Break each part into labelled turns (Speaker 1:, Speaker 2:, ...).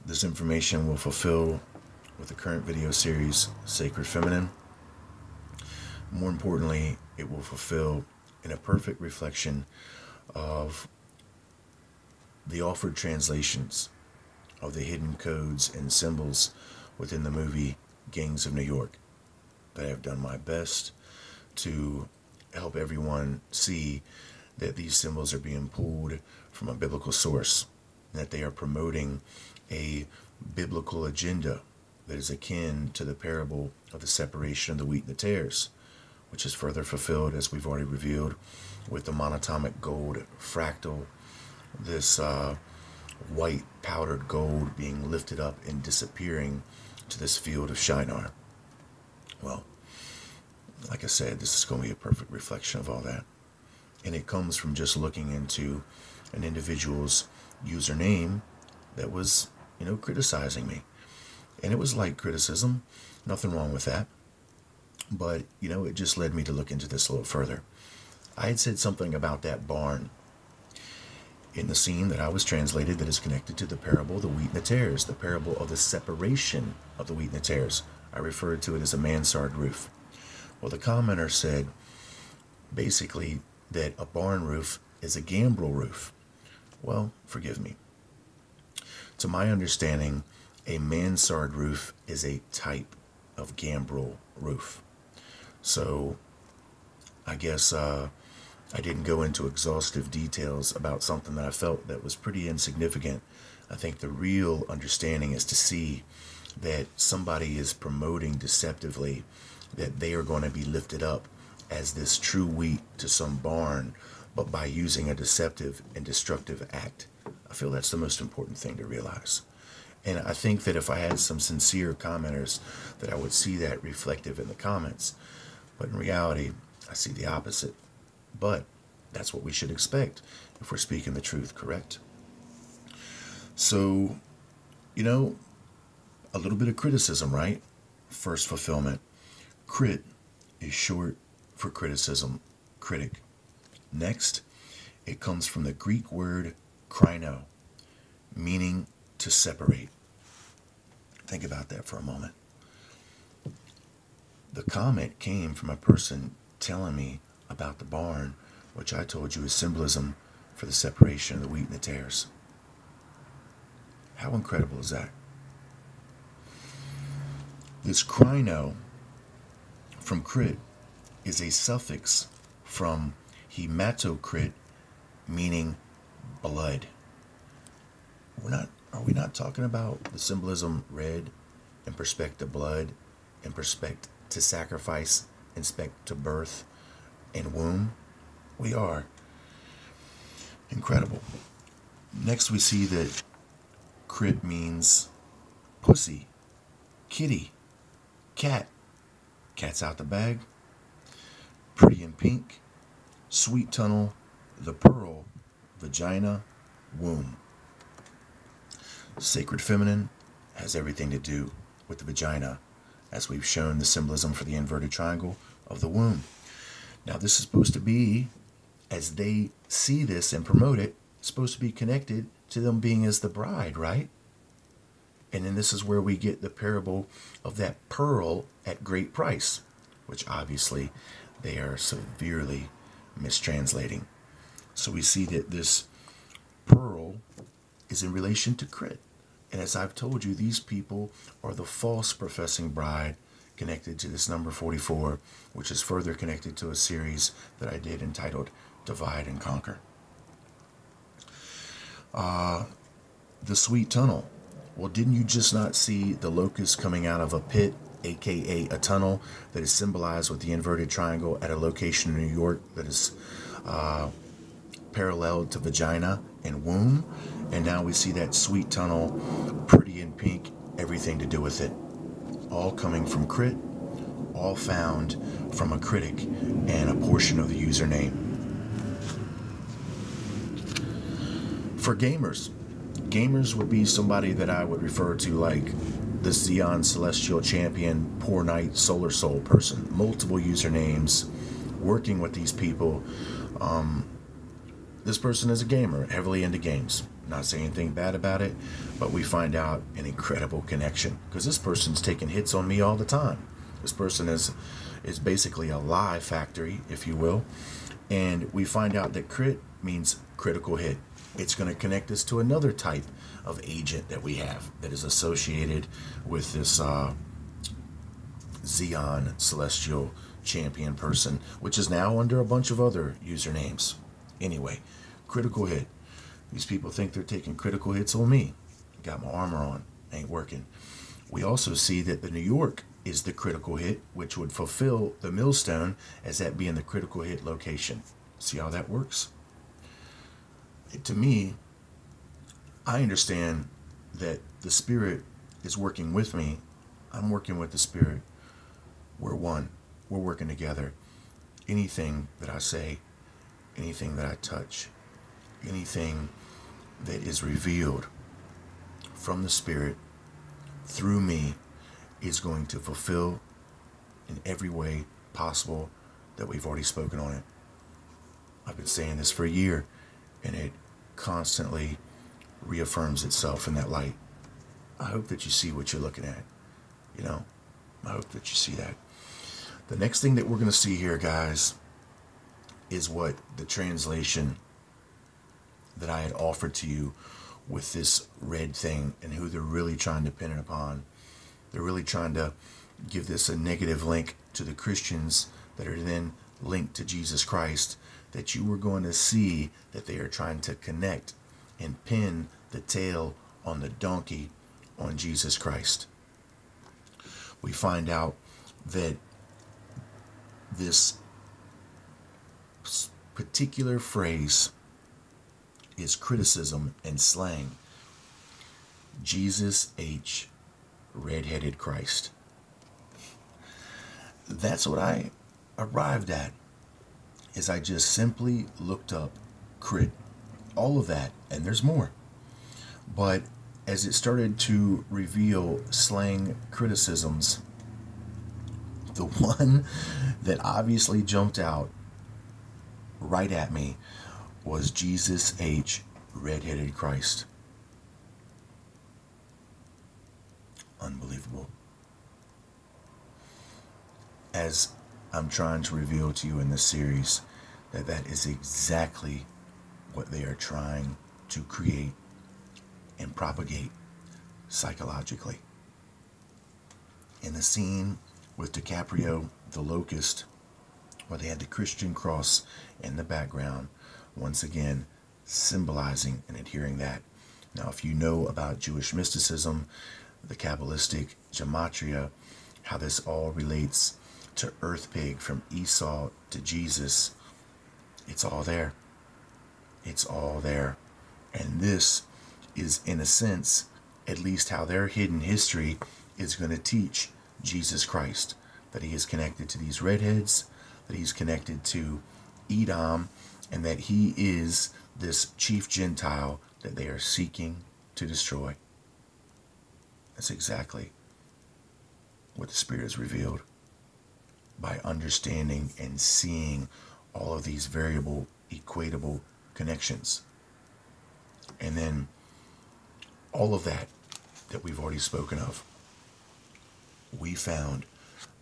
Speaker 1: This information will fulfill with the current video series, Sacred Feminine. More importantly, it will fulfill in a perfect reflection of the offered translations of the hidden codes and symbols within the movie Gangs of New York. That I have done my best to help everyone see that these symbols are being pulled from a biblical source, that they are promoting a biblical agenda that is akin to the parable of the separation of the wheat and the tares, which is further fulfilled, as we've already revealed, with the monatomic gold fractal, this white powdered gold being lifted up and disappearing to this field of Shinar. Well, like I said, this is going to be a perfect reflection of all that. And it comes from just looking into an individual's username that was, criticizing me. And it was light criticism, nothing wrong with that. But, it just led me to look into this a little further. I had said something about that barn in the scene that I was translated that is connected to the parable of the wheat and the tares, the parable of the separation of the wheat and the tares. I referred to it as a mansard roof. Well, the commenter said basically that a barn roof is a gambrel roof. Well, forgive me. To my understanding, a mansard roof is a type of gambrel roof. So I guess I didn't go into exhaustive details about something that I felt that was pretty insignificant. I think the real understanding is to see that somebody is promoting deceptively that they are going to be lifted up as this true wheat to some barn, but by using a deceptive and destructive act. I feel that's the most important thing to realize. And I think that if I had some sincere commenters, that I would see that reflective in the comments. But in reality, I see the opposite. But that's what we should expect if we're speaking the truth, correct? So, a little bit of criticism, right? First fulfillment. Critt is short for criticism, critic. Next, it comes from the Greek word krino, meaning to separate. Think about that for a moment. The comment came from a person telling me about the barn, which I told you is symbolism for the separation of the wheat and the tares. How incredible is that? This krino from Critt is a suffix from hematokrit, meaning blood. Are we not talking about the symbolism red in respect to blood, in respect to sacrifice, in respect to birth and womb? We are. Incredible. Next we see that Critt means pussy, kitty, cat. Cat's out the bag. Pretty in pink. Sweet tunnel, the pearl, vagina, womb. Sacred feminine has everything to do with the vagina, as we've shown the symbolism for the inverted triangle of the womb. Now this is supposed to be, as they see this and promote it, supposed to be connected to them being as the bride, right? And then this is where we get the parable of that pearl at great price, which obviously they are severely mistranslating. So we see that this pearl is in relation to Critt. And as I've told you, these people are the false professing bride connected to this number 44, which is further connected to a series that I did entitled Divide and Conquer. The sweet tunnel. Well, didn't you just not see the locust coming out of a pit, aka a tunnel, that is symbolized with the inverted triangle at a location in New York that is parallel to vagina and womb? And now we see that sweet tunnel, pretty in pink, everything to do with it. All coming from Critt, all found from a critic and a portion of the username. For gamers, gamers would be somebody that I would refer to like the Xeon Celestial Champion, Poor Knight, Solar Soul person. Multiple usernames, working with these people. This person is a gamer, heavily into games. Not saying anything bad about it, but we find out an incredible connection, because this person's taking hits on me all the time. This person is basically a lie factory, if you will. And we find out that Critt means critical hit. It's going to connect us to another type of agent that we have that is associated with this Xeon Celestial Champion person, which is now under a bunch of other usernames. Anyway, critical hit. These people think they're taking critical hits on me. Got my armor on. Ain't working. We also see that the New York is the critical hit, which would fulfill the millstone as that being the critical hit location. See how that works? To me, I understand that the Spirit is working with me. I'm working with the Spirit. We're one. We're working together. Anything that I say, anything that I touch, anything that is revealed from the Spirit through me is going to fulfill in every way possible that we've already spoken on it. I've been saying this for a year, and it constantly reaffirms itself in that light. I hope that you see what you're looking at. You know, I hope that you see that. The next thing that we're going to see here, guys, is what the translation that I had offered to you with this red thing, and who they're really trying to pin it upon. They're really trying to give this a negative link to the Christians that are then linked to Jesus Christ, that you were going to see that they are trying to connect and pin the tail on the donkey on Jesus Christ. We find out that this particular phrase is criticism and slang. Jesus H. Red-headed Christ. That's what I arrived at, is I just simply looked up Critt. All of that, and there's more. But as it started to reveal slang criticisms, the one that obviously jumped out right at me was Jesus H. Red-headed Christ. Unbelievable. As I'm trying to reveal to you in this series, that is exactly what they are trying to create and propagate psychologically. In the scene with DiCaprio, the Locust, where they had the Christian cross in the background, once again symbolizing and adhering that. Now, if you know about Jewish mysticism, the Kabbalistic gematria, how this all relates to Earth Pig from Esau to Jesus, it's all there. It's all there. And this is, in a sense, at least how their hidden history is going to teach Jesus Christ, that he is connected to these redheads, that he's connected to Edom, and that he is this chief Gentile that they are seeking to destroy. That's exactly what the Spirit has revealed by understanding and seeing all of these variable, equatable connections. And then all of that we've already spoken of, we found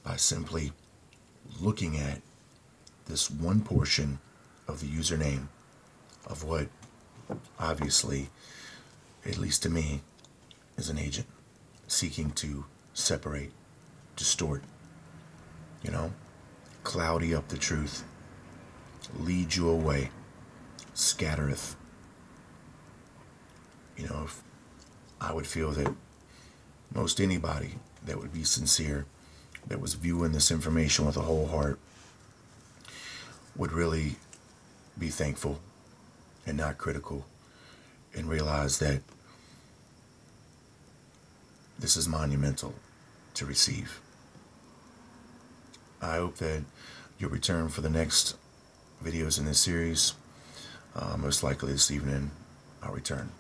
Speaker 1: by simply looking at this one portion of the username of what obviously, at least to me, is an agent seeking to separate, distort, cloudy up the truth, lead you away, scattereth. If I would feel that most anybody that would be sincere, that was viewing this information with a whole heart, would really be thankful and not critical, and realize that this is monumental to receive. I hope that you'll return for the next videos in this series. Most likely this evening, I'll return.